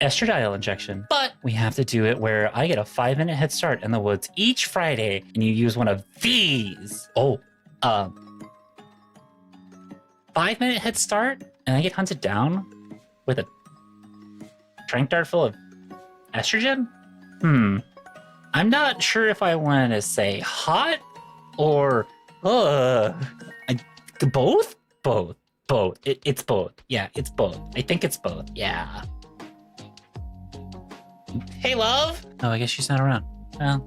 estradiol injection, but we have to do it where I get a 5-minute head start in the woods each Friday, and you use one of these. 5-minute head start, and I get hunted down with a tranq dart full of estrogen? I'm not sure if I want to say hot or both? Both. It's both. Yeah, it's both. I think it's both. Yeah. Hey, love. Oh, I guess she's not around. Well,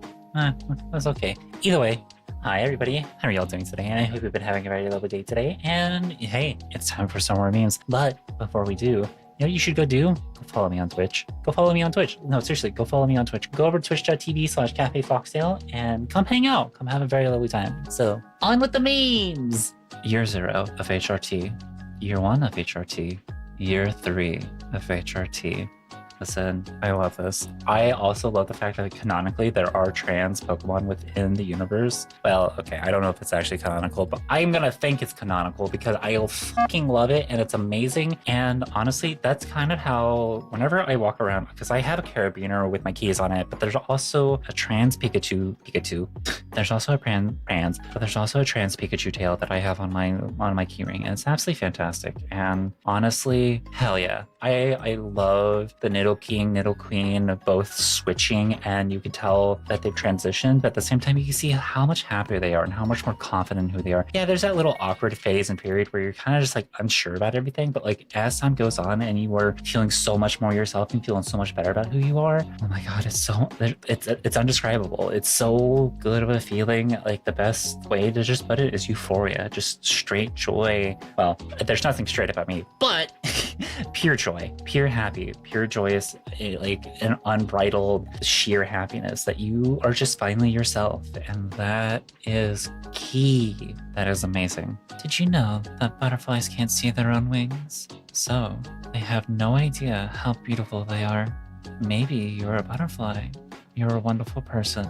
that's okay. Either way, hi, everybody. How are y'all doing today? And I hope you've been having a very lovely day today. And hey, it's time for some more memes. But before we do, you know what you should go do? Go follow me on Twitch. Go follow me on Twitch. No, seriously, go follow me on Twitch. Go over to twitch.tv/cafefoxtail and come hang out. Come have a very lovely time. So, on with the memes! Year 0 of HRT. Year 1 of HRT. Year 3 of HRT. Listen, I love this. I also love the fact that canonically there are trans Pokemon within the universe. Well, okay, I don't know if it's actually canonical, but I'm gonna think it's canonical because I fucking love it and it's amazing. And honestly, that's kind of how, whenever I walk around, because I have a carabiner with my keys on it, but there's also a trans Pikachu. There's also a trans Pikachu tail that I have on my keyring, and it's absolutely fantastic. And honestly, hell yeah. I love the Niddle King, Niddle Queen both switching, and you can tell that they've transitioned, but at the same time you can see how much happier they are and how much more confident in who they are. Yeah, there's that little awkward phase and period where you're kind of just like unsure about everything, but like as time goes on and you are feeling so much more yourself and feeling so much better about who you are, oh my god, it's undescribable. It's so good of a feeling. Like the best way to just put it is euphoria, just straight joy. Well, there's nothing straight about me, but pure joy, pure happy, pure joyous, like an unbridled sheer happiness that you are just finally yourself, and that is key. That is amazing. Did you know that butterflies can't see their own wings? So they have no idea how beautiful they are. Maybe you're a butterfly, you're a wonderful person,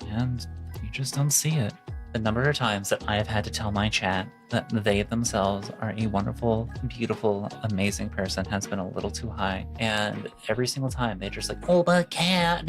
and you just don't see it. The number of times that I have had to tell my chat that they themselves are a wonderful, beautiful, amazing person has been a little too high. And every single time they're just like, oh, but cat,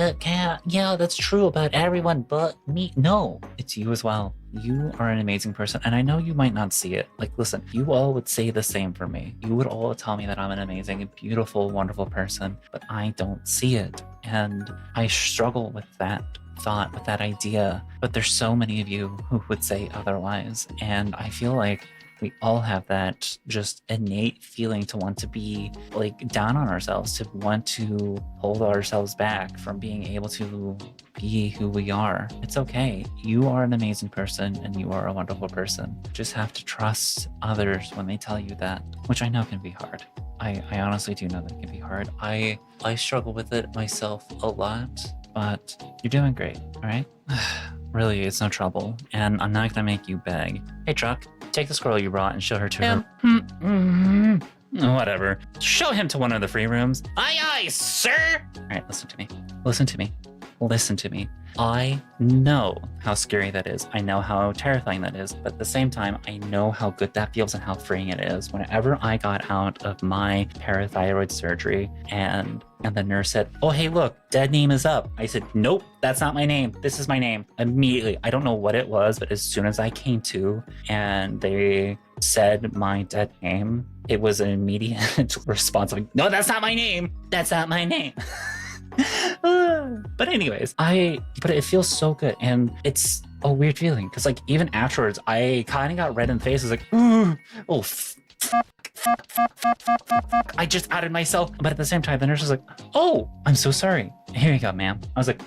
yeah, that's true about everyone but me. No, it's you as well. You are an amazing person. And I know you might not see it. Like, listen, you all would say the same for me. You would all tell me that I'm an amazing, beautiful, wonderful person, but I don't see it. And I struggle with that thought, with that idea, but there's so many of you who would say otherwise, and I feel like we all have that just innate feeling to want to be like down on ourselves, to want to hold ourselves back from being able to be who we are. It's okay. You are an amazing person and you are a wonderful person. You just have to trust others when they tell you that, which I know can be hard. I honestly do know that it can be hard. I struggle with it myself a lot, but you're doing great, all right? Really, it's no trouble, and I'm not gonna make you beg. Hey, Truck, take the squirrel you brought and show her to her. Whatever. Show him to one of the free rooms. Aye, aye, sir! All right, listen to me. Listen to me. Listen to me. I know how scary that is. I know how terrifying that is. But at the same time, I know how good that feels and how freeing it is. Whenever I got out of my parathyroid surgery and the nurse said, oh, hey, look, dead name is up. I said, nope, that's not my name. This is my name. Immediately. I don't know what it was, but as soon as I came to and they said my dead name, it was an immediate response of, no, that's not my name. That's not my name. But anyways, but it feels so good, and it's a weird feeling because like even afterwards I kind of got red in the face. I was like, oh I just outed myself. But at the same time the nurse was like, oh, I'm so sorry, here you go, ma'am. I was like,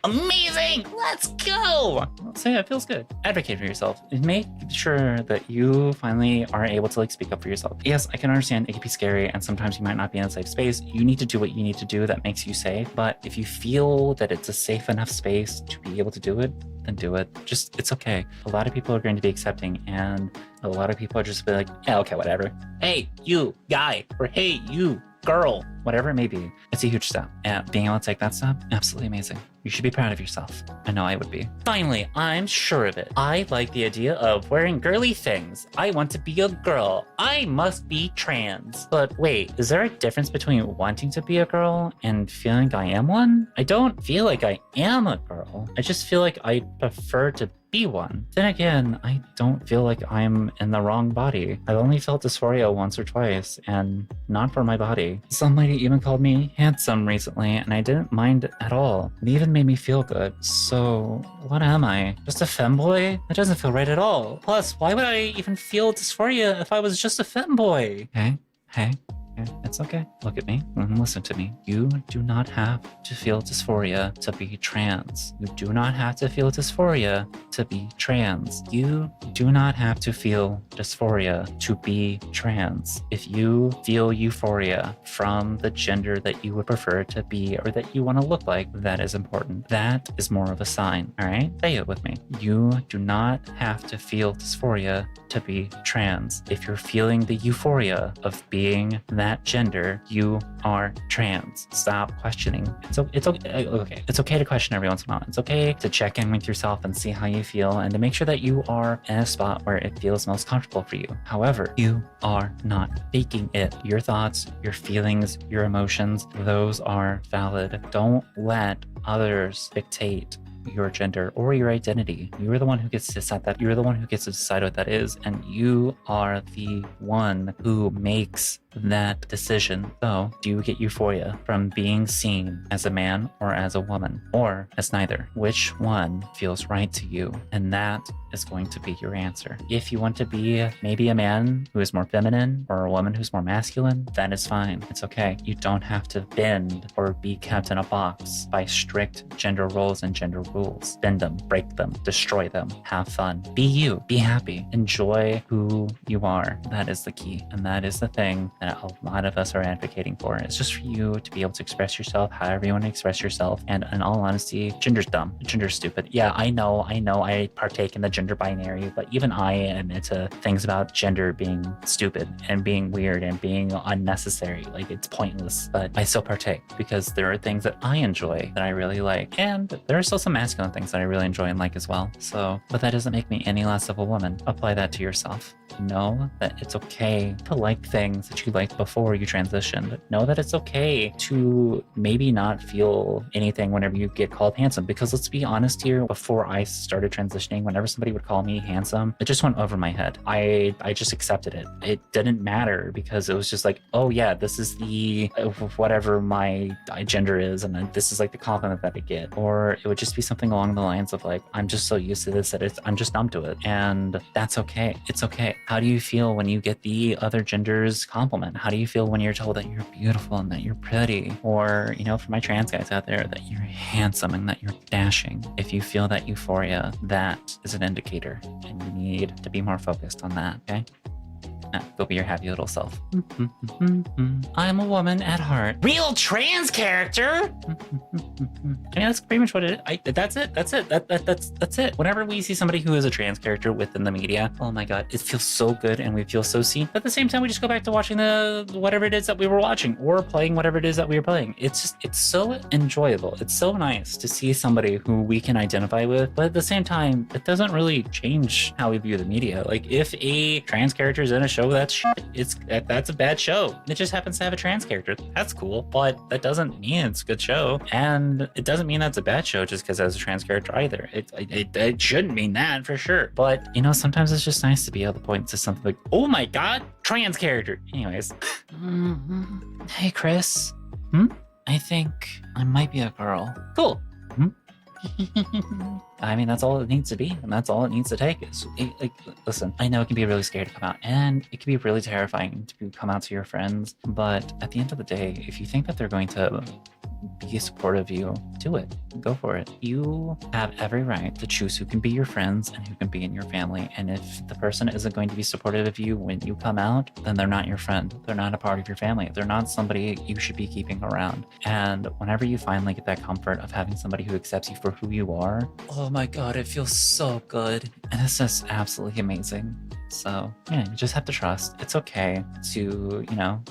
amazing, let's go. So yeah, it feels good. Advocate for yourself and make sure that you finally are able to like speak up for yourself. Yes, I can understand it can be scary and sometimes you might not be in a safe space. You need to do what you need to do that makes you safe, but if you feel that it's a safe enough space to be able to do it, then do it. Just, it's okay. A lot of people are going to be accepting, and a lot of people are just be like, yeah, okay, whatever. Hey, you guy, or hey, you girl, whatever it may be, it's a huge step. And being able to take that step, absolutely amazing. You should be proud of yourself. I know I would be. Finally, I'm sure of it. I like the idea of wearing girly things. I want to be a girl. I must be trans. But wait, is there a difference between wanting to be a girl and feeling I am one? I don't feel like I am a girl. I just feel like I prefer to be one. Then again, I don't feel like I'm in the wrong body. I've only felt dysphoria once or twice, and not for my body. Some lady even called me handsome recently, and I didn't mind it at all. It even made me feel good. So, what am I? Just a femboy? That doesn't feel right at all. Plus, why would I even feel dysphoria if I was just a femboy? Hey, it's okay. Look at me and listen to me. You do not have to feel dysphoria to be trans. You do not have to feel dysphoria to be trans. You do not have to feel dysphoria to be trans. If you feel euphoria from the gender that you would prefer to be or that you want to look like, that is important. That is more of a sign, all right? Say it with me. You do not have to feel dysphoria to be trans. If you're feeling the euphoria of being that gender, you are trans. Stop questioning. It's okay. It's okay to question every once in a while. It's okay to check in with yourself and see how you feel and to make sure that you are in a spot where it feels most comfortable for you. However, you are not faking it. Your thoughts, your feelings, your emotions, those are valid. Don't let others dictate your gender or your identity. You're the one who gets to decide that. You're the one who gets to decide what that is, and you are the one who makes that decision. So, do you get euphoria from being seen as a man or as a woman, or as neither? Which one feels right to you? And that is going to be your answer. If you want to be maybe a man who is more feminine or a woman who's more masculine, that is fine. It's okay. You don't have to bend or be kept in a box by strict gender roles and gender rules. Bend them, break them, destroy them, have fun. Be you, be happy, enjoy who you are. That is the key. And that is the thing that a lot of us are advocating for. It's just for you to be able to express yourself however you want to express yourself. And in all honesty, gender's dumb. Gender's stupid. Yeah, I know I partake in the gender binary, but even I am into things about gender being stupid and being weird and being unnecessary. Like, it's pointless, but I still partake because there are things that I enjoy that I really like. And there are still some masculine things that I really enjoy and like as well. So, but that doesn't make me any less of a woman. Apply that to yourself. Know that it's okay to like things that you liked before you transitioned. Know that it's okay to maybe not feel anything whenever you get called handsome, because let's be honest here, before I started transitioning, whenever somebody would call me handsome, it just went over my head. I just accepted it. It didn't matter because it was just like, oh yeah, this is the whatever my gender is, and this is like the compliment that I get. Or it would just be something along the lines of like, I'm just so used to this that I'm just numb to it. And that's okay. It's okay. How do you feel when you get the other gender's compliment? How do you feel when you're told that you're beautiful and that you're pretty? Or, you know, for my trans guys out there, that you're handsome and that you're dashing. If you feel that euphoria, that is an indicator, and you need to be more focused on that, okay? Go be your happy little self. I'm a woman at heart. Real trans character? I mean, that's pretty much what it is. That's it. That's it. Whenever we see somebody who is a trans character within the media, oh my God, it feels so good and we feel so seen. But at the same time, we just go back to watching whatever it is that we were watching or playing whatever it is that we were playing. It's so enjoyable. It's so nice to see somebody who we can identify with. But at the same time, it doesn't really change how we view the media. Like, if a trans character is in a show that's shit, that's a bad show. It just happens to have a trans character. That's cool, but that doesn't mean it's a good show, and it doesn't mean that's a bad show just because it has a trans character either. It shouldn't mean that for sure. But you know, sometimes it's just nice to be able to point to something like, oh my God, trans character. Anyways, hey Chris, I think I might be a girl. Cool. I mean, that's all it needs to be, and that's all it needs to take. Listen, I know it can be really scary to come out, and it can be really terrifying to come out to your friends, but at the end of the day, if you think that they're going to be supportive of you, do it. Go for it. You have every right to choose who can be your friends and who can be in your family. And if the person isn't going to be supportive of you when you come out, then they're not your friend. They're not a part of your family. They're not somebody you should be keeping around. And whenever you finally get that comfort of having somebody who accepts you for who you are, oh my God, it feels so good. And it's just absolutely amazing. So yeah, you just have to trust. It's okay to,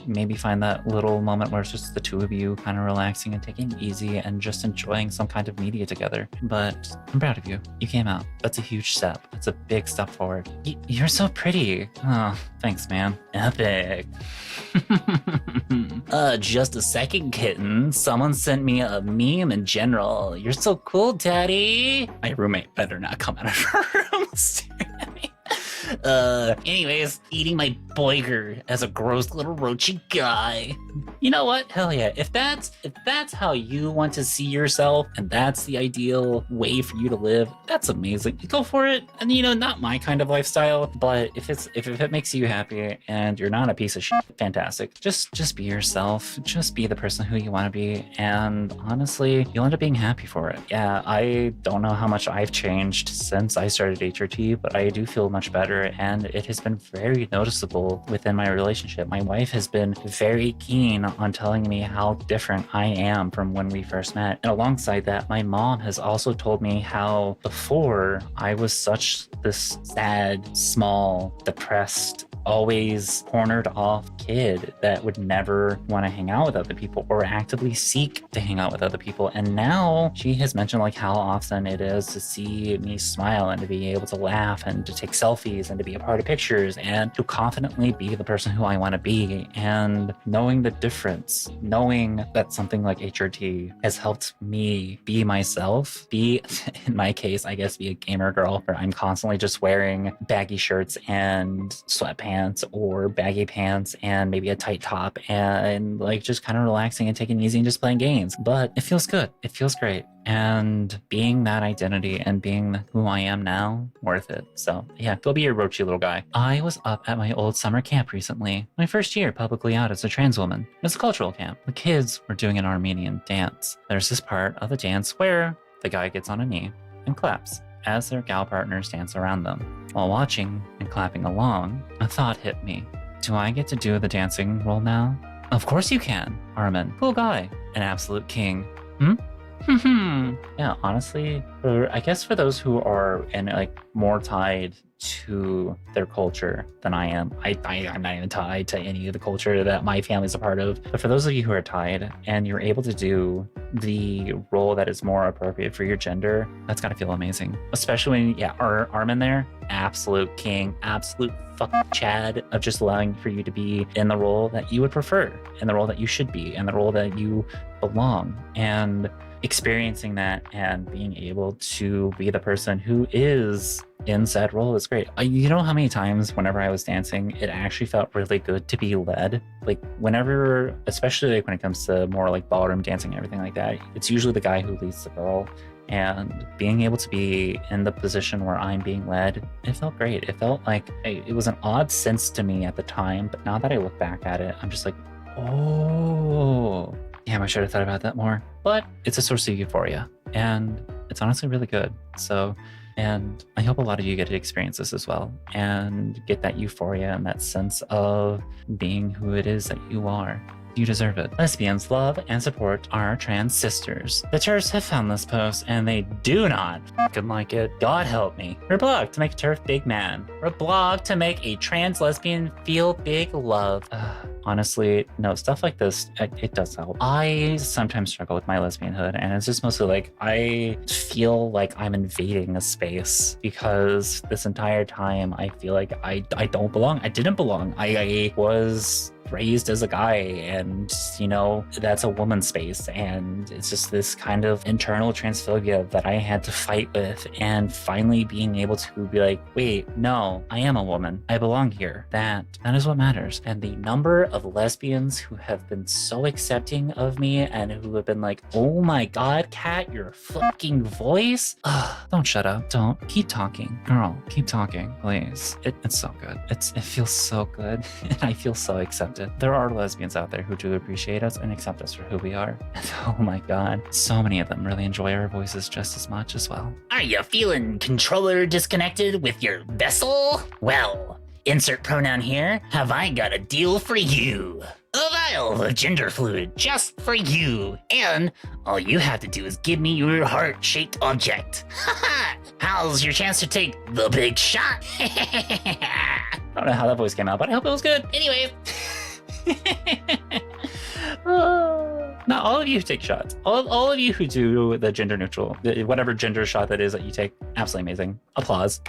maybe find that little moment where it's just the two of you kind of relaxing and taking it easy and just enjoying some kind of media together. But I'm proud of you. You came out. That's a huge step. That's a big step forward. You're so pretty. Oh, thanks, man. Epic. Just a second, kitten. Someone sent me a meme in general. You're so cool, Daddy. My roommate better not come out of her room staring at me. Anyways, eating my boiger as a gross little roachy guy. You know what? Hell yeah. If that's how you want to see yourself and that's the ideal way for you to live, that's amazing. Go for it. And not my kind of lifestyle, but if it makes you happy and you're not a piece of shit, fantastic. Just be yourself. Just be the person who you want to be. And honestly, you'll end up being happy for it. Yeah, I don't know how much I've changed since I started HRT, but I do feel much better, and it has been very noticeable within my relationship. My wife has been very keen on telling me how different I am from when we first met. And alongside that, my mom has also told me how before I was such this sad, small, depressed, always cornered off kid that would never want to hang out with other people or actively seek to hang out with other people. And now she has mentioned like how often it is to see me smile and to be able to laugh and to take selfies and to be a part of pictures and to confidently be the person who I want to be. And knowing the difference, knowing that something like HRT has helped me be myself, be, in my case, I guess, be a gamer girl where I'm constantly just wearing baggy shirts and sweatpants or baggy pants and maybe a tight top and like just kind of relaxing and taking it easy and just playing games. But it feels good. It feels great. And being that identity and being who I am now, worth it. So yeah, go be your roachy little guy. I was up at my old summer camp recently, my first year publicly out as a trans woman. It was a cultural camp. The kids were doing an Armenian dance. There's this part of the dance where the guy gets on a knee and claps as their gal partners dance around them. While watching and clapping along, a thought hit me. Do I get to do the dancing role now? Of course you can, Armin. Cool guy. An absolute king. Yeah, honestly, I guess for those who are more tied to their culture than I am, I'm not even tied to any of the culture that my family's a part of. But for those of you who are tied and you're able to do the role that is more appropriate for your gender, that's gotta feel amazing. Especially when, Armin there, absolute king, absolute fucking Chad of just allowing for you to be in the role that you would prefer, in the role that you should be, in the role that you belong. And experiencing that and being able to be the person who is in said role is great. You know how many times whenever I was dancing, it actually felt really good to be led? Like whenever, especially like when it comes to more like ballroom dancing and everything like that, it's usually the guy who leads the girl. And being able to be in the position where I'm being led, it felt great. It felt like it was an odd sense to me at the time, but now that I look back at it, I'm just like, oh, damn, I should have thought about that more. But it's a source of euphoria, and it's honestly really good. So, and I hope a lot of you get to experience this as well and get that euphoria and that sense of being who it is that you are. You deserve it. Lesbians love and support our trans sisters. The TERFs have found this post and they do not fucking like it. God help me. We're blogged to make a TERF big man. We're blogged to make a trans lesbian feel big love. Honestly, no, stuff like this, it does help. I sometimes struggle with my lesbianhood, and it's just mostly like I feel like I'm invading a space because this entire time I feel like I don't belong. I didn't belong. I was raised as a guy, and that's a woman's space, and it's just this kind of internal transphobia that I had to fight with, and finally being able to be like, wait, no, I am a woman, I belong here. That is what matters. And the number of lesbians who have been so accepting of me and who have been like, oh my god, Kat, your fucking voice, don't shut up, don't keep talking, girl, keep talking, please. It's so good. It feels so good. And I feel so accepted. There are lesbians out there who do appreciate us and accept us for who we are. And oh my god, so many of them really enjoy our voices just as much as well. Are you feeling controller disconnected with your vessel? Well, insert pronoun here. Have I got a deal for you? Over vial of gender fluid just for you. And all you have to do is give me your heart-shaped object. Haha! How's your chance to take the big shot? I don't know how that voice came out, but I hope it was good. Anyway, Not all of you take shots. All of you who do the gender neutral, whatever gender shot that is that you take, absolutely amazing. Applause.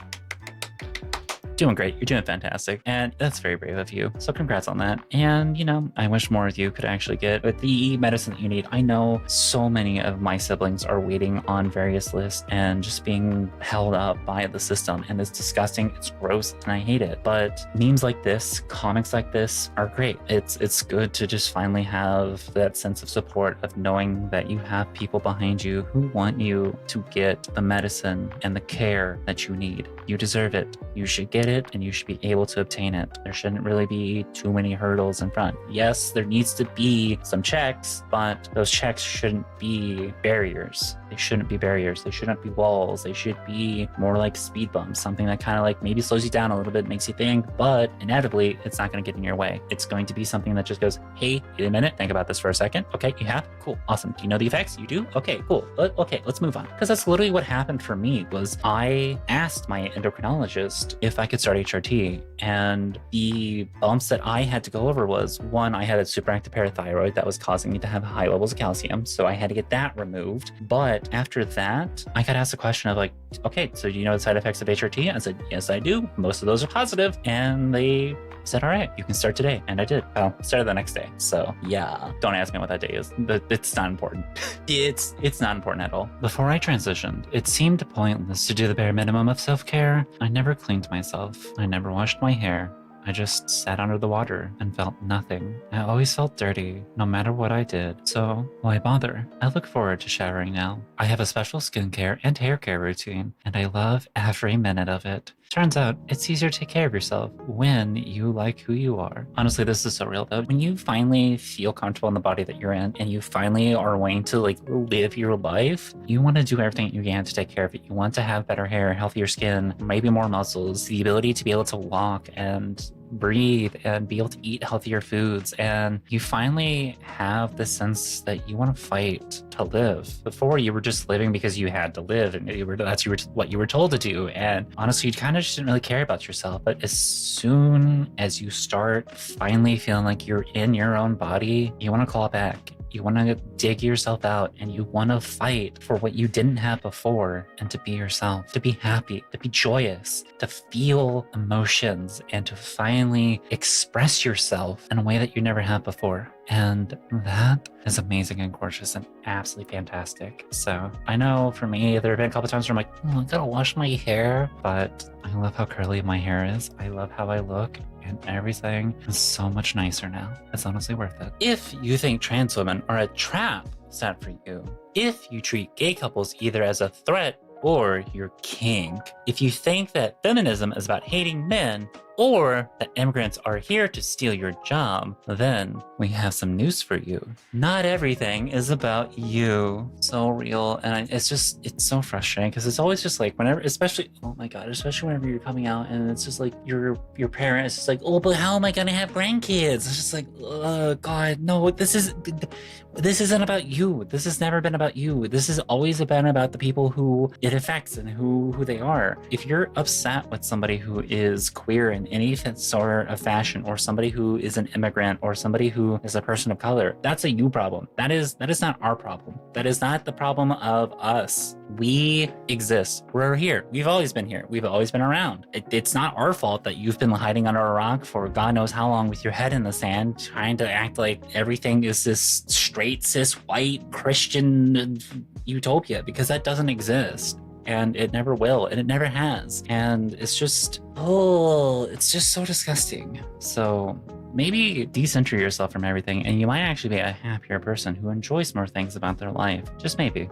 Doing great. You're doing fantastic. And that's very brave of you. So congrats on that. And, you know, I wish more of you could actually get the medicine that you need. I know so many of my siblings are waiting on various lists and just being held up by the system. And it's disgusting. It's gross. And I hate it. But memes like this, comics like this are great. It's good to just finally have that sense of support of knowing that you have people behind you who want you to get the medicine and the care that you need. You deserve it. You should get it, and you should be able to obtain it. There shouldn't really be too many hurdles in front. Yes, there needs to be some checks, but those checks shouldn't be barriers. They shouldn't be barriers. They shouldn't be walls. They should be more like speed bumps, something that kind of like maybe slows you down a little bit, makes you think, but inevitably it's not going to get in your way. It's going to be something that just goes, hey, wait a minute, think about this for a second. Okay, you have? Cool, awesome. Do you know the effects? You do? Okay, cool. Okay, let's move on. Because that's literally what happened for me was I asked my endocrinologist if I could start HRT, and the bumps that I had to go over was, one, I had a superactive parathyroid that was causing me to have high levels of calcium, so I had to get that removed. But after that, I got asked the question of like, okay, so do you know the side effects of HRT? I said, yes, I do. Most of those are positive. And they said, all right, you can start today. And I did. Well, started the next day. So yeah, don't ask me what that day is. It's not important. It's not important at all. Before I transitioned, it seemed pointless to do the bare minimum of self-care. I never cleaned myself. I never washed my hair. I just sat under the water and felt nothing. I always felt dirty, no matter what I did. So why bother? I look forward to showering now. I have a special skincare and hair care routine, and I love every minute of it. Turns out it's easier to take care of yourself when you like who you are. Honestly, this is so real though. When you finally feel comfortable in the body that you're in and you finally are wanting to like live your life, you want to do everything you can to take care of it. You want to have better hair, healthier skin, maybe more muscles, the ability to be able to walk and breathe and be able to eat healthier foods. And you finally have the sense that you want to fight to live. Before, you were just living because you had to live, and that's what you were told to do. And honestly, you kind of just didn't really care about yourself. But as soon as you start finally feeling like you're in your own body, you want to call it back. You want to dig yourself out, and you want to fight for what you didn't have before, and to be yourself, to be happy, to be joyous, to feel emotions, and to finally express yourself in a way that you never have before. And that is amazing and gorgeous and absolutely fantastic. So I know for me, there have been a couple times where I'm like, oh, I gotta wash my hair, but I love how curly my hair is. I love how I look. And everything is so much nicer now. It's honestly worth it. If you think trans women are a trap set for you, if you treat gay couples either as a threat or your kink, if you think that feminism is about hating men, or that immigrants are here to steal your job, then we have some news for you. Not everything is about you. So real. And it's so frustrating because it's always just like whenever, especially, oh my God, especially whenever you're coming out and it's just like your parent is just like, oh, but how am I going to have grandkids? It's just like, oh God, no, this isn't about you. This has never been about you. This has always been about the people who it affects and who they are. If you're upset with somebody who is queer in any sort of fashion, or somebody who is an immigrant, or somebody who is a person of color, that's a you problem. That is not our problem. That is not the problem of us. We exist. We're here. We've always been here. We've always been around. It's not our fault that you've been hiding under a rock for God knows how long with your head in the sand, trying to act like everything is this straight, cis, white, Christian utopia, because that doesn't exist. And it never will, and it never has. And it's just so disgusting. So maybe decenter yourself from everything, and you might actually be a happier person who enjoys more things about their life. Just maybe.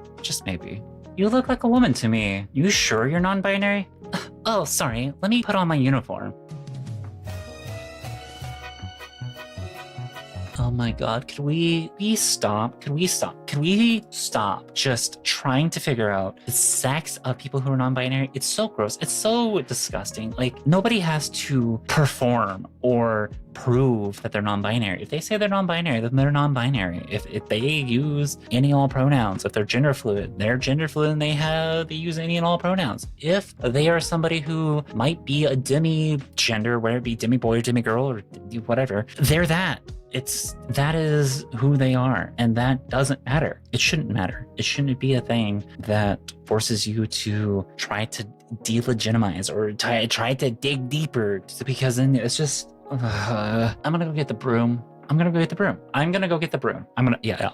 You look like a woman to me. You sure you're non-binary? Oh, sorry. Let me put on my uniform. my God, could we stop? Could we stop just trying to figure out the sex of people who are non-binary? It's so gross. It's so disgusting. Like, nobody has to perform or prove that they're non-binary. If they say they're non-binary, then they're non-binary. If they use any and all pronouns, if they're gender fluid, and they use any and all pronouns. If they are somebody who might be a demi-gender, whether it be demi-boy or demi-girl or whatever, they're that. That is who they are, and that doesn't matter. It shouldn't matter. It shouldn't be a thing that forces you to try to delegitimize or try to dig deeper, because then it's just I'm gonna go get the broom. I'll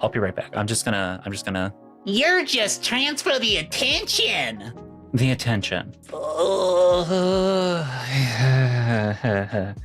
be right back. I'm just gonna You're just trans for the attention. the attention.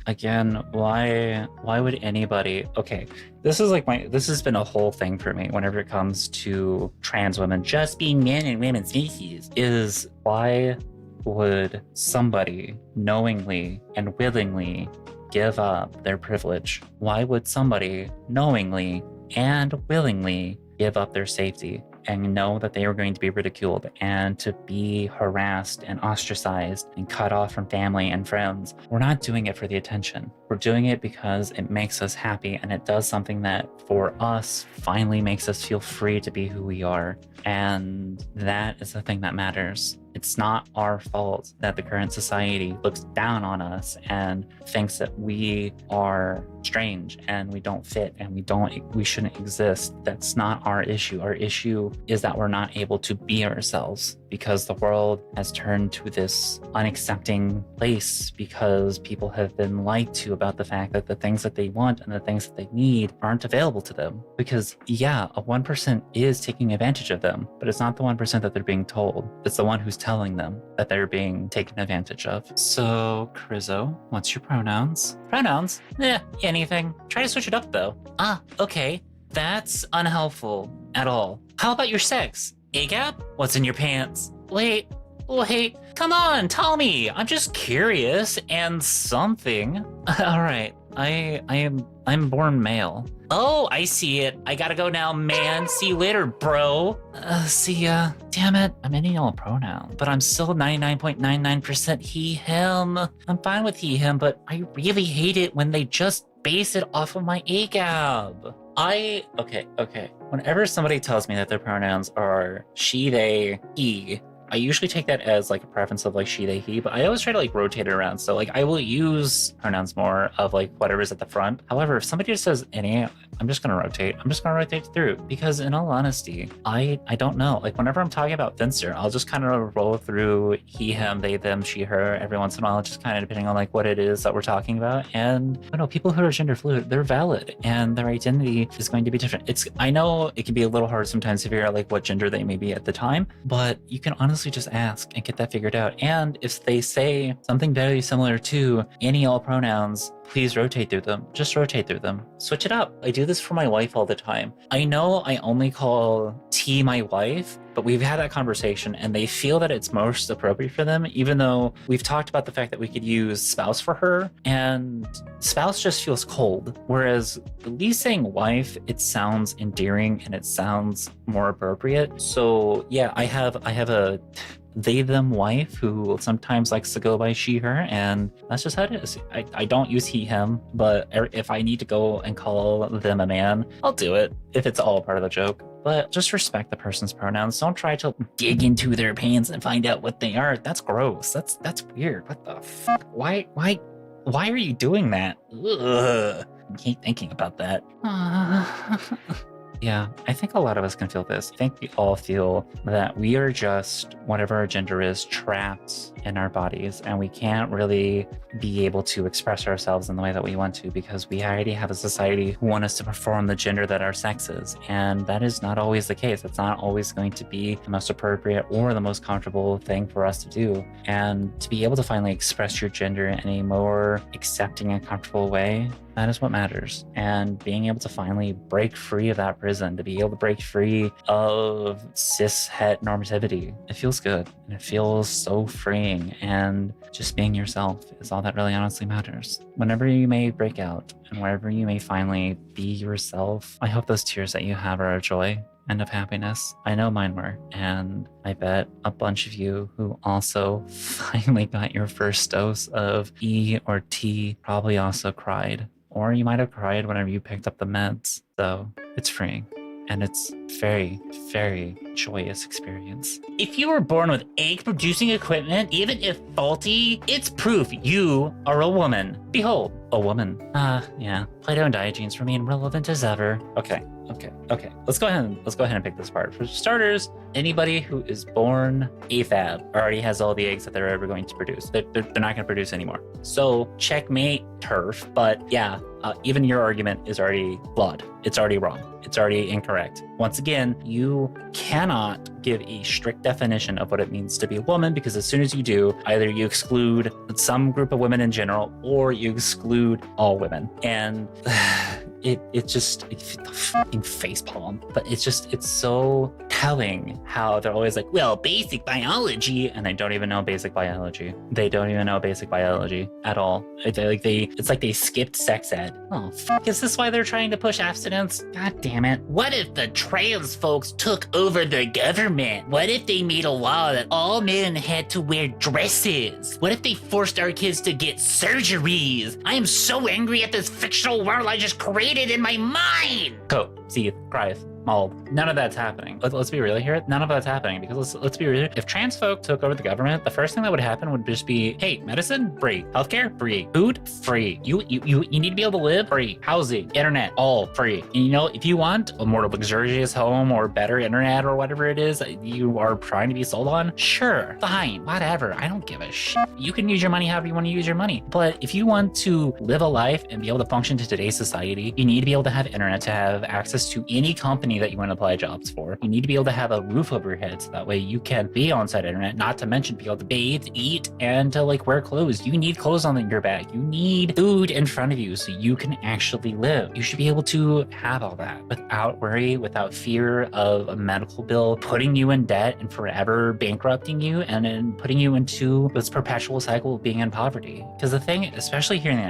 Again, why would anybody? Okay, this has been a whole thing for me whenever it comes to trans women just being men and women's species, is why would somebody knowingly and willingly give up their privilege? Why would somebody knowingly and willingly give up their safety and know that they are going to be ridiculed and to be harassed and ostracized and cut off from family and friends? We're not doing it for the attention. We're doing it because it makes us happy, and it does something that for us finally makes us feel free to be who we are. And that is the thing that matters. It's not our fault that the current society looks down on us and thinks that we are strange and we don't fit and we shouldn't exist. That's not our issue. Our issue is that we're not able to be ourselves because the world has turned to this unaccepting place, because people have been lied to about the fact that the things that they want and the things that they need aren't available to them. Because yeah, a 1% is taking advantage of them, but it's not the 1% that they're being told. It's the one who's telling them that they're being taken advantage of. So, Crizzo, what's your pronouns? Pronouns? Anything. Try to switch it up though. Okay. That's unhelpful at all. How about your sex? A-gap? What's in your pants? Wait, come on, tell me. I'm just curious and something. All right, I'm born male. Oh, I see it. I gotta go now, man. See you later, bro. See ya. Damn it, I'm any all pronoun, but I'm still 99.99% he, him. I'm fine with he, him, but I really hate it when they just base it off of my AGAB. Okay. Whenever somebody tells me that their pronouns are she, they, he, I usually take that as like a preference of like she, they, he, but I always try to like rotate it around. So like I will use pronouns more of like whatever's at the front. However, if somebody just says any, I'm just gonna rotate through, because in all honesty, I don't know. Like whenever I'm talking about Finster, I'll just kind of roll through he, him, they, them, she, her every once in a while, just kind of depending on like what it is that we're talking about. And you know, people who are gender fluid, they're valid and their identity is going to be different. I know it can be a little hard sometimes to figure out like what gender they may be at the time, but you can honestly just ask and get that figured out. And if they say something very similar to any all pronouns, please rotate through them. Just rotate through them. Switch it up. I do this for my wife all the time. I know I only call T my wife, but we've had that conversation and they feel that it's most appropriate for them, even though we've talked about the fact that we could use spouse for her, and spouse just feels cold. Whereas at least saying wife, it sounds endearing and it sounds more appropriate. So yeah, I have a they, them wife who sometimes likes to go by she, her, and that's just how it is. I don't use he, him, but if I need to go and call them a man, I'll do it if it's all part of the joke. But just respect the person's pronouns. Don't try to dig into their pants and find out what they are. That's gross. That's weird. What the fuck? Why are you doing that? Ugh. I hate thinking about that. Yeah, I think a lot of us can feel this. I think we all feel that we are just, whatever our gender is, trapped in our bodies, and we can't really be able to express ourselves in the way that we want to, because we already have a society who want us to perform the gender that our sex is. And that is not always the case. It's not always going to be the most appropriate or the most comfortable thing for us to do. And to be able to finally express your gender in a more accepting and comfortable way, that is what matters. And being able to finally break free of that prison, to be able to break free of cis het normativity, it feels good and it feels so freeing. freeing, and just being yourself is all that really honestly matters. Whenever you may break out and wherever you may finally be yourself, I hope those tears that you have are of joy and of happiness. I know mine were, and I bet a bunch of you who also finally got your first dose of E or T probably also cried. Or you might have cried whenever you picked up the meds. So it's freeing. And it's very, very joyous experience. If you were born with egg-producing equipment, even if faulty, it's proof you are a woman. Behold, A woman. Yeah. Plato and Diogenes remain relevant as ever. Okay. Let's go ahead and pick this apart. For starters, anybody who is born AFAB already has all the eggs that they're ever going to produce. They're not going to produce anymore. So checkmate, turf. But yeah, even your argument is already flawed. It's already wrong. It's already incorrect. Once again, you cannot give a strict definition of what it means to be a woman, because as soon as you do, either you exclude some group of women in general, or you exclude all women. And it's the fucking facepalm. But it's so telling how they're always like, well, basic biology, and they don't even know basic biology. They don't even know basic biology at all. It's like they skipped sex ed. Oh, fuck, is this why they're trying to push abstinence? God damn it. what if the trans folks took over the government? What if they made a law that all men had to wear dresses? What if they forced our kids to get surgeries? I am so angry at this fictional world I just created in my mind. Coat, teeth, cries, mold. None of that's happening. Let's be real here. None of that's happening, because let's be real. If trans folk took over the government, the first thing that would happen would just be, hey, medicine, free. Healthcare, free. Food, free. You need to be able to live, free. Housing, internet, all free. And you know, if you want a more luxurious home or better internet or whatever it is that you are trying to be sold on, sure, fine, whatever. I don't give a shit. You can use your money however you want to use your money. But if you want to live a life and be able to function to today's society, you need to be able to have internet, to have access to any company that you want to apply jobs for. You need to be able to have a roof over your head, so that way you can be on-site internet, not to mention be able to bathe, eat, and to wear clothes. You need clothes on your back. You need food in front of you so you can actually live. You should be able to have all that without worry, without fear of a medical bill putting you in debt and forever bankrupting you, and then putting you into this perpetual cycle of being in poverty. Because the thing, especially here in the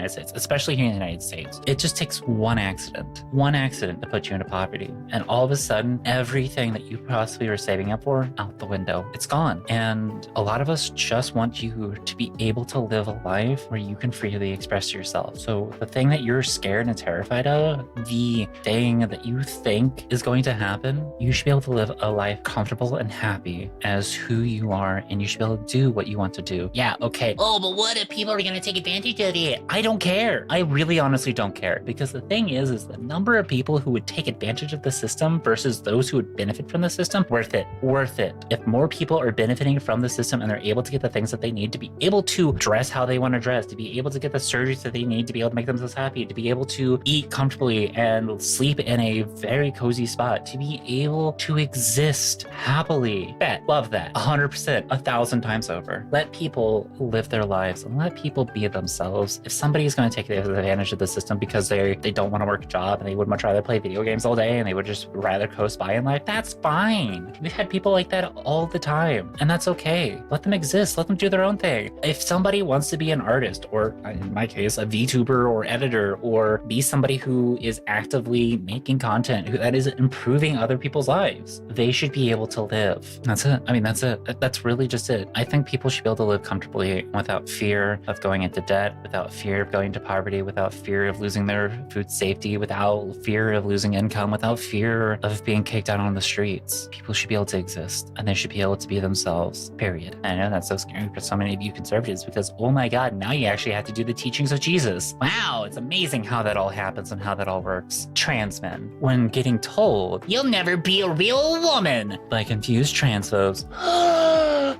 United States, it just takes one accident to put you into poverty. And all of a sudden, everything that you possibly were saving up for, out the window. It's gone. And a lot of us just want you to be able to live a life where you can freely express yourself. So the thing that you're scared and terrified of, the thing that you think is going to happen, you should be able to live a life comfortable and happy as who you are, and you should be able to do what you want to do. Yeah, okay. Oh, but what if people are going to take advantage of it? I don't care. I really honestly don't care, because the thing is the number of people who would take advantage of the system versus those who would benefit from the system, worth it. If more people are benefiting from the system and they're able to get the things that they need to be able to dress how they want to dress, to be able to get the surgeries that they need to be able to make themselves happy, to be able to eat comfortably and sleep in a very cozy spot, to be able to exist happily. Bet, love that. 100%, 1,000 times over. Let people live their lives and let people be themselves. If somebody is going to take advantage of the system because they don't want to work a job and they would much rather play video games all day and they would just rather coast by in life, that's fine. We've had people like that all the time, and that's okay. Let them exist. Let them do their own thing. If somebody wants to be an artist, or in my case, a VTuber or editor, or be somebody who is actively making content that is improving other people's lives, they should be able to live. That's it. I mean, that's it. That's really just it. I think people should be able to live comfortably without fear of going into debt, without fear of going into poverty, without fear of losing their food safety, without fear of losing income, without fear of being kicked out on the streets. People should be able to exist, and they should be able to be themselves, period. And I know that's so scary for so many of you conservatives, because oh my God, now you actually have to do the teachings of Jesus. Wow, it's amazing how that all happens and how that all works. Trans men, when getting told, You'll never be a real woman by confused transphobes, oh,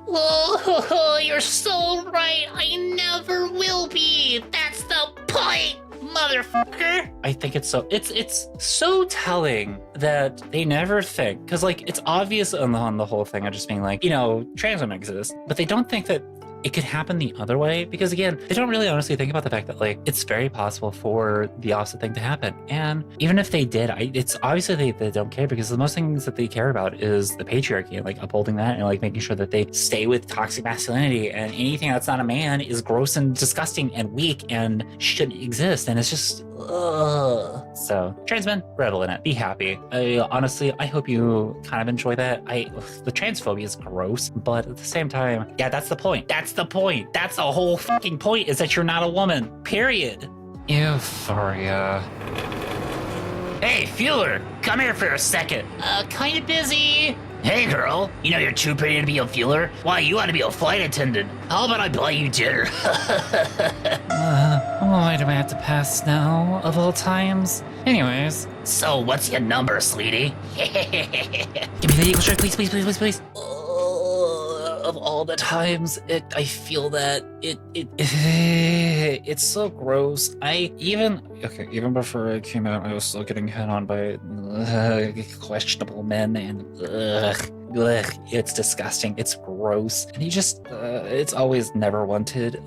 you're so right. I never will be. That's the point, motherfucker. I think it's so telling that they never think, because it's obvious on the whole thing of just being trans women exist, but they don't think that it could happen the other way, because again, they don't really honestly think about the fact that like it's very possible for the opposite thing to happen. And even if they did, it's obviously they don't care, because the most things that they care about is the patriarchy and like upholding that and like making sure that they stay with toxic masculinity, and anything that's not a man is gross and disgusting and weak and shouldn't exist. And it's just so trans men, revel in it, be happy. Honestly, I hope you kind of enjoy that. The transphobia is gross, but at the same time, yeah, that's the point. That's the point. That's the whole fucking point, is that you're not a woman, period. Euphoria. Hey, Fueler, come here for a second. Kinda busy. Hey, girl, you know you're too pretty to be a Fueler? Why, you ought to be a flight attendant. How about I buy you dinner? Why do I have to pass now, of all times? Anyways. So, what's your number, sweetie? Give me the eagle strike, please, please, please, please, please. Of all the times I feel that it's so gross. Even before I came out, I was still getting hit on by questionable men, and it's disgusting. It's gross, and it's always never wanted.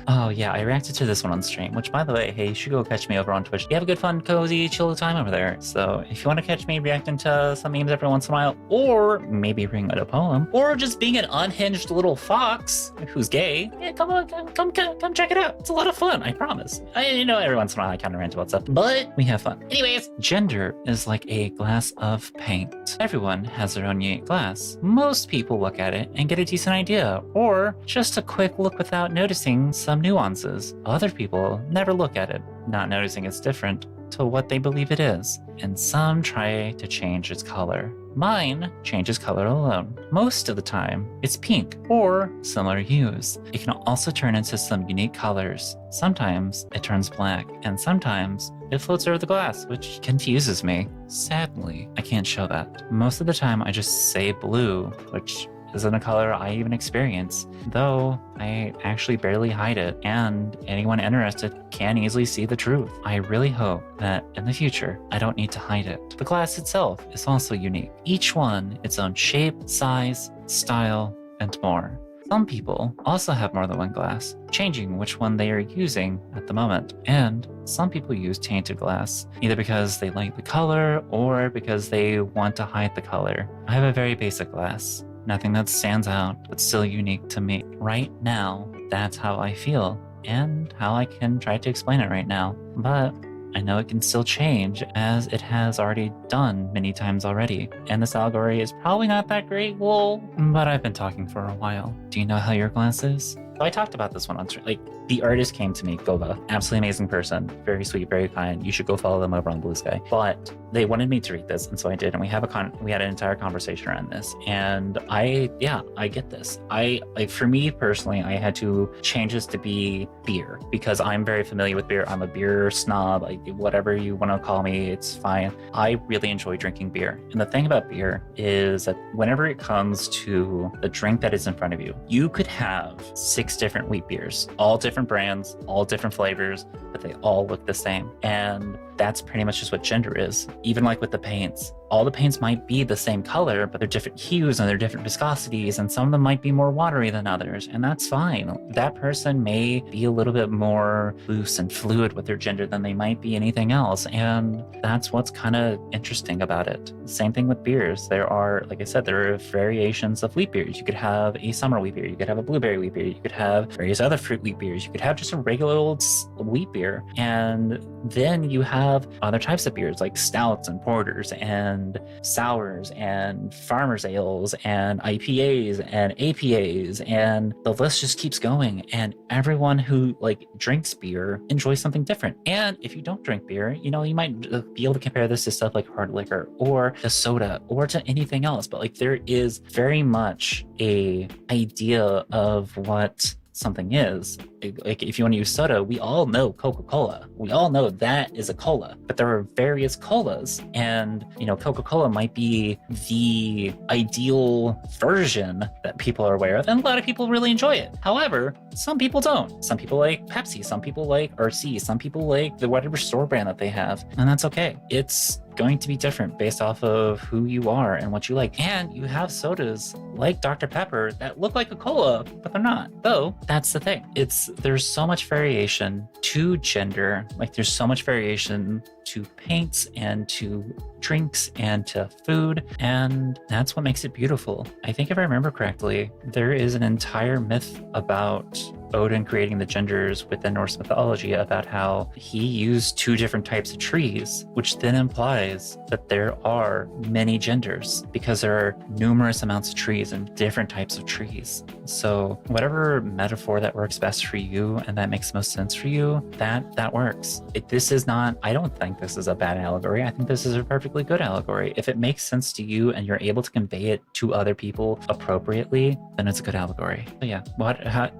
Oh yeah, I reacted to this one on stream, which by the way, hey, you should go catch me over on Twitch. You have a good, fun, cozy, chill time over there. So if you want to catch me reacting to some memes every once in a while, or maybe reading a poem, or just being an unhinged little fox who's gay, yeah, come on, come check it out. It's a lot of fun, I promise. Every once in a while I kind of rant about stuff, but we have fun. Anyways, gender is like a glass of paint. Everyone has their own unique glass. Most people look at it and get a decent idea, or just a quick look without noticing some nuances. Other people never look at it, not noticing it's different to what they believe it is, and some try to change its color. Mine changes color alone. Most of the time, it's pink or similar hues. It can also turn into some unique colors. Sometimes it turns black, and sometimes it floats over the glass, which confuses me. Sadly, I can't show that. Most of the time, I just say blue, which isn't a color I even experience, though I actually barely hide it, and anyone interested can easily see the truth. I really hope that in the future, I don't need to hide it. The glass itself is also unique. Each one its own shape, size, style, and more. Some people also have more than one glass, changing which one they are using at the moment. And some people use tainted glass, either because they like the color or because they want to hide the color. I have a very basic glass. Nothing that stands out, but still unique to me. Right now, that's how I feel, and how I can try to explain it right now. But I know it can still change, as it has already done many times already. And this allegory is probably not that great, well, but I've been talking for a while. Do you know how your glass is? So I talked about this one on stream. The artist came to me, Gova, absolutely amazing person, very sweet, very kind. You should go follow them over on Blue Sky. But they wanted me to read this, and so I did. And we had an entire conversation around this. And I get this. For me personally, I had to change this to be beer, because I'm very familiar with beer. I'm a beer snob. Whatever you want to call me, it's fine. I really enjoy drinking beer. And the thing about beer is that whenever it comes to the drink that is in front of you, you could have 6 different wheat beers, all different brands, all different flavors, but they all look the same. And that's pretty much just what gender is. Even like with the paints, all the paints might be the same color, but they're different hues and they're different viscosities, and some of them might be more watery than others, and that's fine. That person may be a little bit more loose and fluid with their gender than they might be anything else, and that's what's kind of interesting about it. Same thing with beers. There are, like I said, there are variations of wheat beers. You could have a summer wheat beer, you could have a blueberry wheat beer, you could have various other fruit wheat beers, you could have just a regular old wheat beer, and then you have other types of beers like stouts and porters and sours and farmers ales and IPAs and APAs, and the list just keeps going. And everyone who drinks beer enjoys something different. And if you don't drink beer, you might be able to compare this to stuff like hard liquor or to soda or to anything else. But there is very much a idea of what something is. If you want to use soda, we all know Coca-Cola. We all know that is a cola, but there are various colas, and Coca-Cola might be the ideal version that people are aware of, and a lot of people really enjoy it. However, some people don't. Some people like Pepsi, some people like RC, some people like the whatever store brand that they have, and that's okay. It's going to be different based off of who you are and what you like. And you have sodas like Dr. Pepper that look like a cola, but they're not. Though that's the thing. There's so much variation to gender. Like there's so much variation to paints and to drinks and to food, and that's what makes it beautiful. I think if I remember correctly, there is an entire myth about Odin creating the genders within Norse mythology about how he used 2 different types of trees, which then implies that there are many genders because there are numerous amounts of trees and different types of trees. So whatever metaphor that works best for you and that makes most sense for you, that works. This is not, I don't think this is a bad allegory. I think this is a perfectly good allegory. If it makes sense to you and you're able to convey it to other people appropriately, then it's a good allegory. But yeah,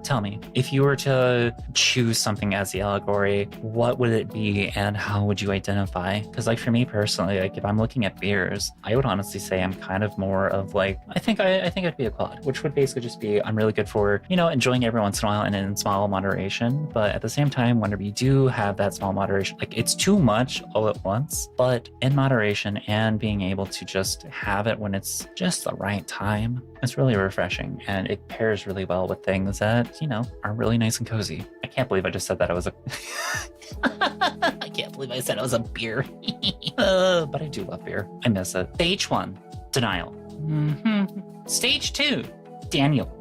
tell me, if you were to choose something as the allegory, what would it be and how would you identify? Because like for me personally, like if I'm looking at beers, I would honestly say I'm kind of more of like, I think it'd be a quad, which would basically just be, I'm really good for, enjoying every once in a while and in small moderation. But at the same time, whenever you do have that small moderation, like it's too much all at once, but in moderation and being able to just have it when it's just the right time, it's really refreshing. And it pairs really well with things that, are really nice and cozy. I can't believe I just said that I was a... I can't believe I said it was a beer. But I do love beer. I miss it. Stage 1, denial. Stage 2, Daniel.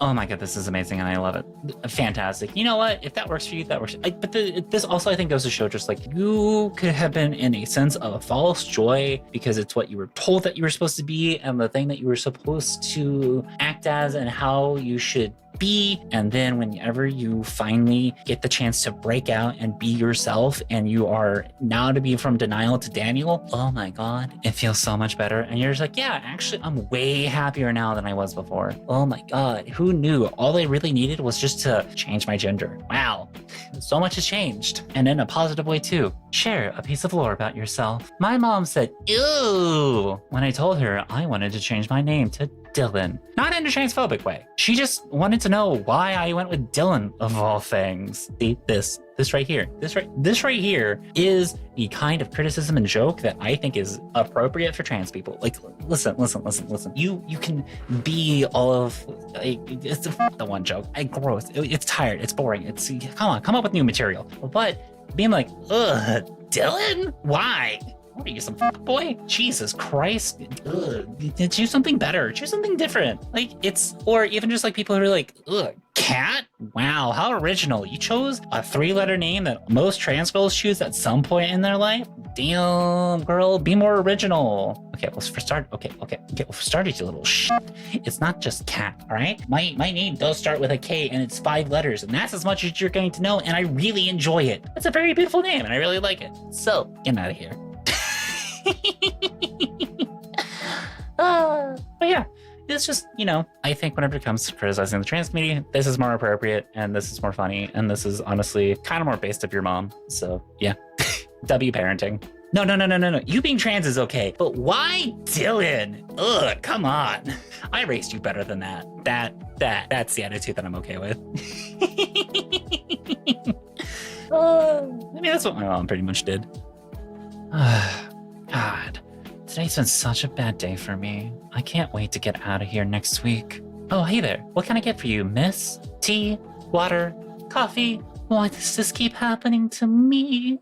Oh my god, this is amazing and I love it. Fantastic. You know what? If that works for you, that works. This also, I think, goes to show just like you could have been in a sense of false joy because it's what you were told that you were supposed to be and the thing that you were supposed to act as and how you should be. And then whenever you finally get the chance to break out and be yourself and you are now to be from denial to Daniel, oh my god, it feels so much better. And you're just like, yeah, actually I'm way happier now than I was before. Oh my god, who knew? All I really needed was just to change my gender. Wow, so much has changed, and in a positive way too. Share a piece of lore about yourself. My mom said ew when I told her I wanted to change my name to Dylan. Not in a transphobic way. She just wanted to know why I went with Dylan of all things. See, this right here. This right here is the kind of criticism and joke that I think is appropriate for trans people. Like, listen. You can be all of like, it's the one joke. Gross. It's tired. It's boring. It's come up with new material. But being like, ugh, Dylan? Why? What are you, some boy? Jesus Christ. Ugh. Do something better. Choose something different. Like or even just like people who are like, ugh, cat? Wow, how original. You chose a 3-letter name that most trans girls choose at some point in their life? Damn, girl, be more original. Okay, well, for start, okay, well, for starters, you little shit. It's not just cat, all right? My name does start with a K and it's 5 letters, and that's as much as you're going to know, and I really enjoy it. It's a very beautiful name, and I really like it. So, get out of here. But yeah, it's just, I think whenever it comes to criticizing the trans community, this is more appropriate and this is more funny and this is honestly kind of more based of your mom. So yeah, W parenting. No. You being trans is okay, but why Dylan? Ugh, come on. I raised you better than that. That's the attitude that I'm okay with. I mean, that's what my mom pretty much did. God, today's been such a bad day for me. I can't wait to get out of here next week. Oh, hey there. What can I get for you, miss? Tea? Water? Coffee? Why does this keep happening to me?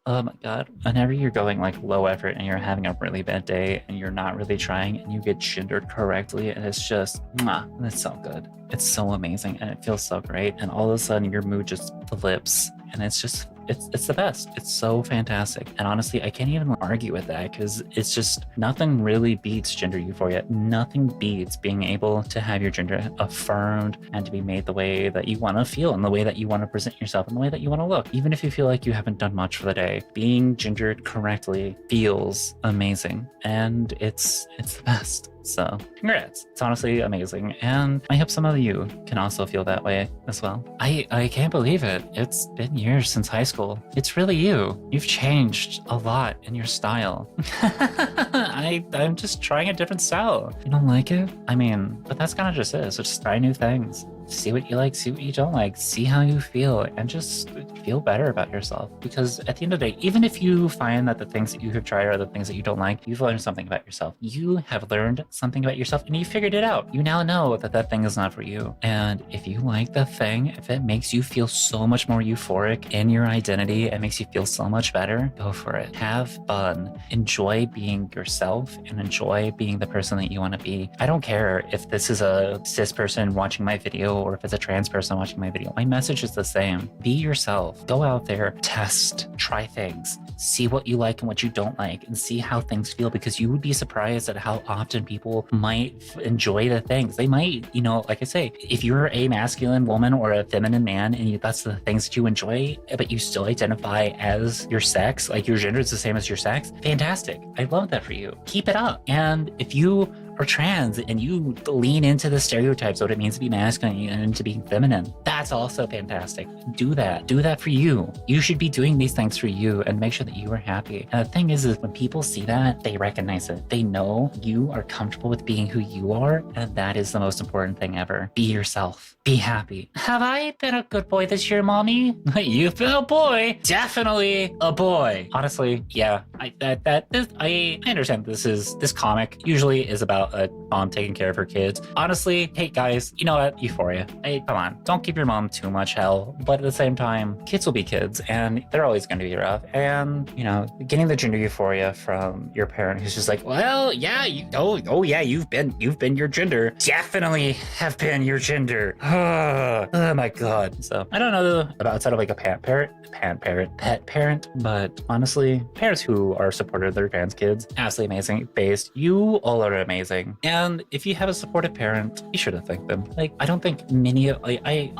Oh my god. Whenever you're going like low effort and you're having a really bad day and you're not really trying and you get gendered correctly, and it's just, it's so good. It's so amazing and it feels so great. And all of a sudden your mood just flips and it's just, it's the best. It's so fantastic. And honestly, I can't even argue with that because it's just nothing really beats gender euphoria. Nothing beats being able to have your gender affirmed and to be made the way that you want to feel and the way that you want to present yourself and the way that you want to look. Even if you feel like you haven't done much for the day, being gendered correctly feels amazing and it's the best. So congrats. It's honestly amazing. And I hope some of you can also feel that way as well. I can't believe it. It's been years since high school. It's really you. You've changed a lot in your style. I'm just trying a different style. You don't like it? I mean, but that's kind of just it. So just try new things. see what you like, see what you don't like, see how you feel, and just feel better about yourself. Because at the end of the day, even if you find that the things that you have tried are the things that you don't like, you've learned something about yourself. You have learned something about yourself and you figured it out. You now know that that thing is not for you. And if you like the thing, if it makes you feel so much more euphoric in your identity, it makes you feel so much better, go for it. Have fun. Enjoy being yourself and enjoy being the person that you want to be. I don't care if this is a cis person watching my video or if it's a trans person watching my video. My message is the same. Be yourself. Go out there, test, try things, see what you like and what you don't like, and see how things feel, because you would be surprised at how often people might enjoy the things. They might, like I say, if you're a masculine woman or a feminine man and that's the things that you enjoy, but you still identify as your sex, like your gender is the same as your sex, fantastic. I love that for you. Keep it up. And if you are trans and you lean into the stereotypes of what it means to be masculine and to be feminine, that's also fantastic. Do that. Do that for you. You should be doing these things for you and make sure that you are happy. And the thing is when people see that, they recognize it. They know you are comfortable with being who you are, and that is the most important thing ever. Be yourself. Be happy. Have I been a good boy this year, mommy? You've been a boy. Definitely a boy. Honestly, yeah. I understand this comic usually is about a mom taking care of her kids. Honestly, hey guys, you know what? Euphoria. Hey, come on. Don't give your mom too much hell. But at the same time, kids will be kids and they're always going to be rough. And, getting the gender euphoria from your parent who's just like, well, yeah, you've been your gender. Definitely have been your gender. Oh my God. So I don't know about outside of like a pet parent, but honestly, parents who are supportive of their trans kids, absolutely amazing. Based, you all are amazing. And if you have a supportive parent, be sure to thank them. Like, I don't think I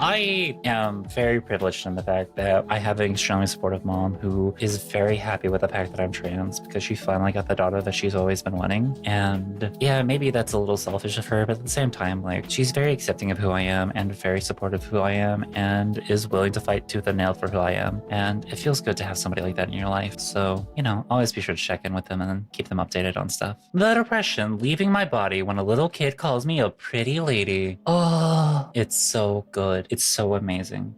am very privileged in the fact that I have an extremely supportive mom who is very happy with the fact that I'm trans, because she finally got the daughter that she's always been wanting. And yeah, maybe that's a little selfish of her, but at the same time, like, she's very accepting of who I am and very supportive of who I am and is willing to fight tooth and nail for who I am. And it feels good to have somebody like that in your life. So, always be sure to check in with them and keep them updated on stuff. The depression leaving my body when a little kid calls me a pretty lady. Oh, it's so good. It's so amazing.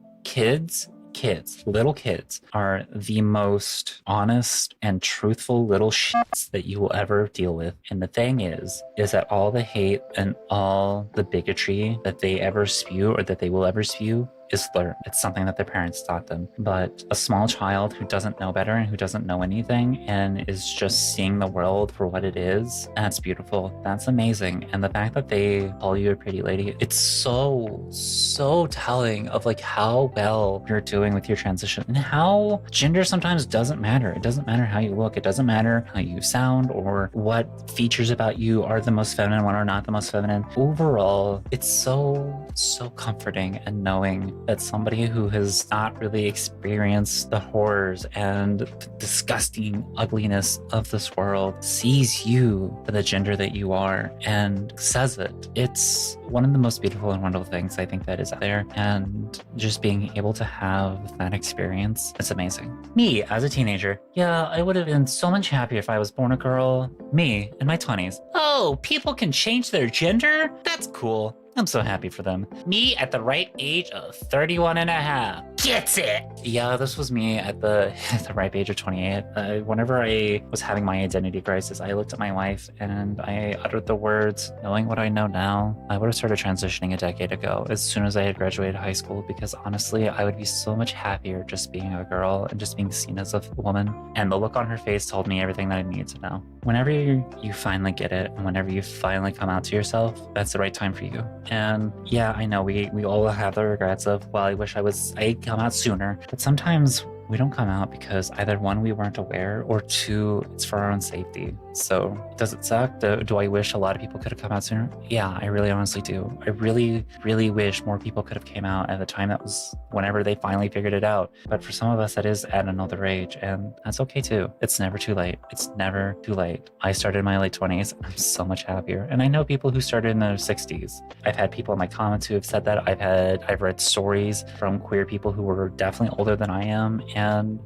Little kids are the most honest and truthful little shits that you will ever deal with. And the thing is that all the hate and all the bigotry that they ever spew or that they will ever spew is learned. It's something that their parents taught them. But a small child who doesn't know better and who doesn't know anything and is just seeing the world for what it is, that's beautiful. That's amazing. And the fact that they call you a pretty lady, it's so telling of like how well you're doing with your transition and how gender sometimes doesn't matter. It doesn't matter how you look. It doesn't matter how you sound or what features about you are the most feminine one or not the most feminine. Overall, it's so comforting and knowing that somebody who has not really experienced the horrors and disgusting ugliness of this world sees you for the gender that you are and says it. It's one of the most beautiful and wonderful things I think that is out there. And just being able to have that experience, it's amazing. Me, as a teenager, yeah, I would have been so much happier if I was born a girl. Me, in my 20s. Oh, people can change their gender? That's cool. I'm so happy for them. Me at the right age of 31 and a half. Gets it! Yeah, this was me at the ripe age of 28. Whenever I was having my identity crisis, I looked at my life and I uttered the words, knowing what I know now, I would have started transitioning a decade ago as soon as I had graduated high school, because honestly, I would be so much happier just being a girl and just being seen as a woman. And the look on her face told me everything that I needed to know. Whenever you finally get it and whenever you finally come out to yourself, that's the right time for you. And yeah, I know we all have the regrets of, well, I wish I'd come out sooner. But sometimes we don't come out because either one, we weren't aware, or two, it's for our own safety. So does it suck? Do I wish a lot of people could have come out sooner? Yeah, I really honestly do. I really, really wish more people could have came out at the time that was whenever they finally figured it out. But for some of us, that is at another age, and that's okay too. It's never too late. It's never too late. I started in my late 20s. I'm so much happier. And I know people who started in their 60s. I've had people in my comments who have said that. I've read stories from queer people who were definitely older than I am, and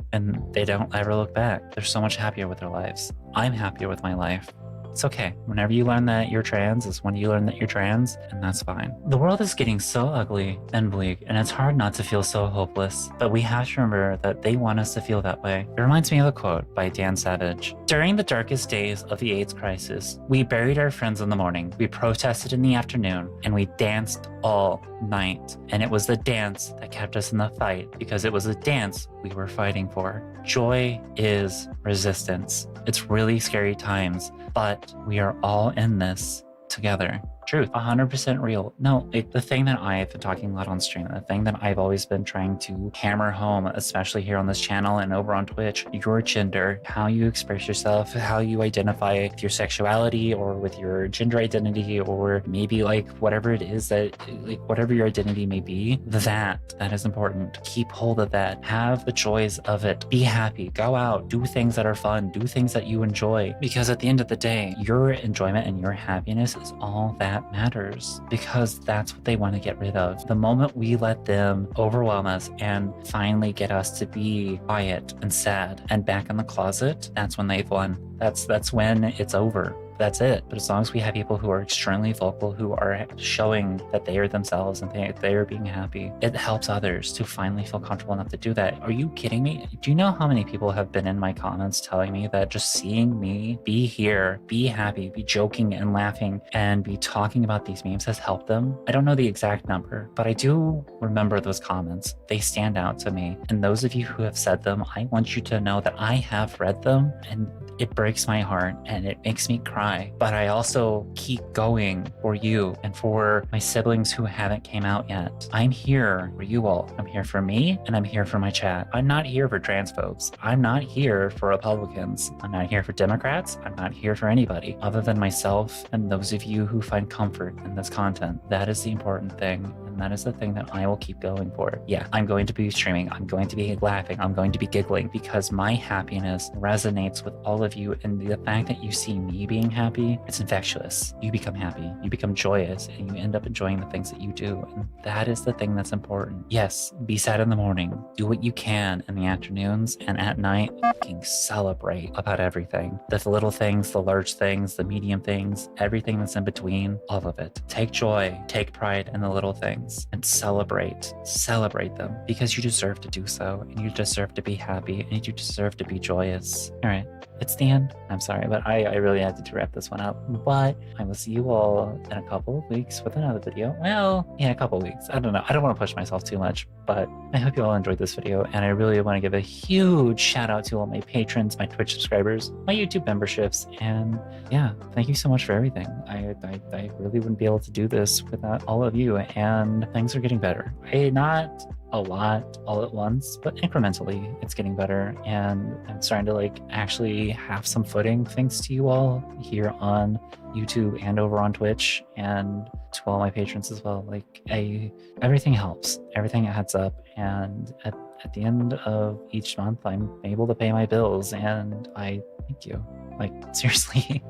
they don't ever look back. They're so much happier with their lives. I'm happier with my life. It's okay. Whenever you learn that you're trans is when you learn that you're trans, and that's fine. The world is getting so ugly and bleak, and it's hard not to feel so hopeless, but we have to remember that they want us to feel that way. It reminds me of a quote by Dan Savage. During the darkest days of the AIDS crisis, we buried our friends in the morning, we protested in the afternoon, and we danced all night. And it was the dance that kept us in the fight, because it was the dance we were fighting for. Joy is resistance. It's really scary times, but we are all in this together. Truth, 100% real. No, the thing that I've been talking a lot on stream, the thing that I've always been trying to hammer home, especially here on this channel and over on Twitch, your gender, how you express yourself, how you identify with your sexuality or with your gender identity, or maybe like whatever it is that, like whatever your identity may be, that is important. Keep hold of that. Have the joys of it. Be happy. Go out. Do things that are fun. Do things that you enjoy. Because at the end of the day, your enjoyment and your happiness is all that matters, because that's what they want to get rid of. The moment we let them overwhelm us and finally get us to be quiet and sad and back in the closet, that's when they've won. That's when it's over. That's it. But as long as we have people who are extremely vocal, who are showing that they are themselves and they are being happy, it helps others to finally feel comfortable enough to do that. Are you kidding me? Do you know how many people have been in my comments telling me that just seeing me be here, be happy, be joking and laughing, and be talking about these memes has helped them? I don't know the exact number, but I do remember those comments. They stand out to me. And those of you who have said them, I want you to know that I have read them, and it breaks my heart and it makes me cry. But I also keep going for you and for my siblings who haven't came out yet. I'm here for you all. I'm here for me, and I'm here for my chat. I'm not here for transphobes. I'm not here for Republicans. I'm not here for Democrats. I'm not here for anybody other than myself and those of you who find comfort in this content. That is the important thing. And that is the thing that I will keep going for. Yeah, I'm going to be streaming. I'm going to be laughing. I'm going to be giggling, because my happiness resonates with all of you. And the fact that you see me being happy, it's infectious. You become happy. You become joyous, and you end up enjoying the things that you do. And that is the thing that's important. Yes, be sad in the morning. Do what you can in the afternoons, and at night, fucking celebrate about everything. The little things, the large things, the medium things, everything that's in between, all of it. Take joy, take pride in the little things, and celebrate them, because you deserve to do so, and you deserve to be happy, and you deserve to be joyous. All right, it's the end. I'm sorry, but I really had to wrap this one up. But I will see you all in a couple of weeks with another video. Well, yeah, a couple of weeks. I don't know. I don't want to push myself too much, but I hope you all enjoyed this video. And I really want to give a huge shout out to all my patrons, my Twitch subscribers, my YouTube memberships. And yeah, thank you so much for everything. I really wouldn't be able to do this without all of you. And things are getting better. Not a lot all at once, but incrementally it's getting better, and I'm starting to like actually have some footing thanks to you all here on YouTube and over on Twitch, and to all my patrons as well. Like everything helps, everything adds up, and at the end of each month I'm able to pay my bills, and I thank you. Like seriously,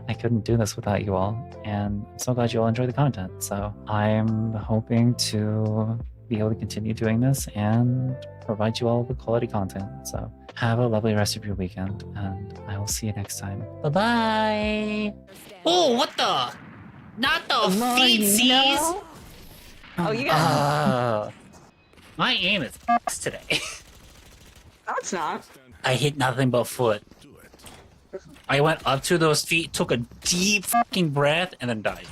I couldn't do this without you all, and I'm so glad you all enjoy the content. So I'm hoping to be able to continue doing this and provide you all with quality content. So have a lovely rest of your weekend, and I will see you next time. Bye-bye! Oh, what the? Not the feetsies! No. Oh, you got My aim is today. No, it's not. I hit nothing but foot. I went up to those feet, took a deep fucking breath, and then died.